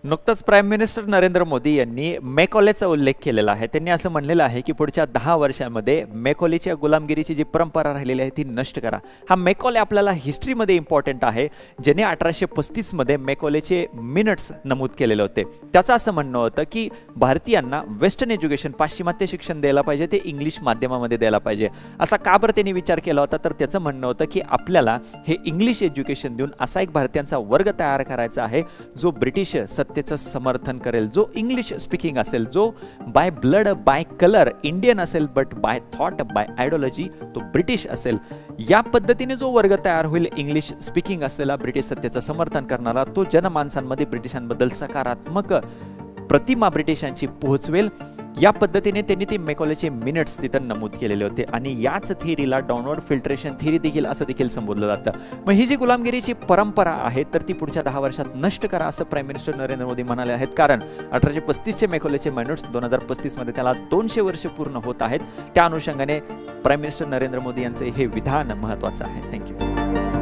नुकताच prime minister Narendra Modi यांनी मेकॉलेचा उल्लेख केलेला आहे। त्यांनी असं म्हणलेलं आहे की पुढच्या 10 वर्षांमध्ये मेकॉलेच्या गुलामगिरीची जी परंपरा राहिलेली आहे ती नष्ट करा। हा मेकॉले आपल्याला हिस्ट्रीमध्ये इम्पॉर्टंट आहे, ज्याने 1835 मध्ये मेकॉलेचे मिनिट्स नमूद केलेले होते। त्याचं असं म्हणणं होतं की भारतीयांना वेस्टर्न एज्युकेशन, पाश्चिमात्य शिक्षण द्यायला पाहिजे, ते इंग्लिश माध्यमामध्ये द्यायला पाहिजे। असा का बरं त्यांनी विचार केला होता, तर त्याचं म्हणणं होतं की आपल्याला हे इंग्लिश एज्युकेशन देऊन असा एक भारतीयांचा वर्ग तयार करायचा आहे जो ब्रिटिश सत्तेचं समर्थन करेल, जो इंग्लिश स्पीकिंग असेल, जो by blood by colour Indian असेल, but by thought by ideology तो ब्रिटिश असेल। या पद्धतीने जो वर्ग तयार होईल, इंग्लिश स्पीकिंग असलेला, ब्रिटिश सत्तेचं समर्थन करणारा, तो जनमानसांमध्ये ब्रिटिशांबद्दल सकारात्मक प्रतिमा ब्रिटिशांची पोहोचवेल। या पद्धतीने त्यांनी ते मेकॉलेचे मिनिट्स तिथं नमूद केलेले होते आणि याच थिअरीला डाउनवर्ड फिल्ट्रेशन थिअरी देखील असं देखील संबोधलं जातं। मग ही जी गुलामगिरीची परंपरा आहे तर ती पुढच्या 10 वर्षात नष्ट करा असं प्राईम मिनिस्टर नरेंद्र मोदी म्हणाले आहेत, कारण 1835 चे मेकॉलेचे मिनिट्स 2035 मध्ये त्याला 200 वर्ष पूर्ण होत आहेत। त्या अनुषंगाने प्राईम मिनिस्टर नरेंद्र मोदी यांचे हे विधान महत्त्वाचं आहे। थँक्यू।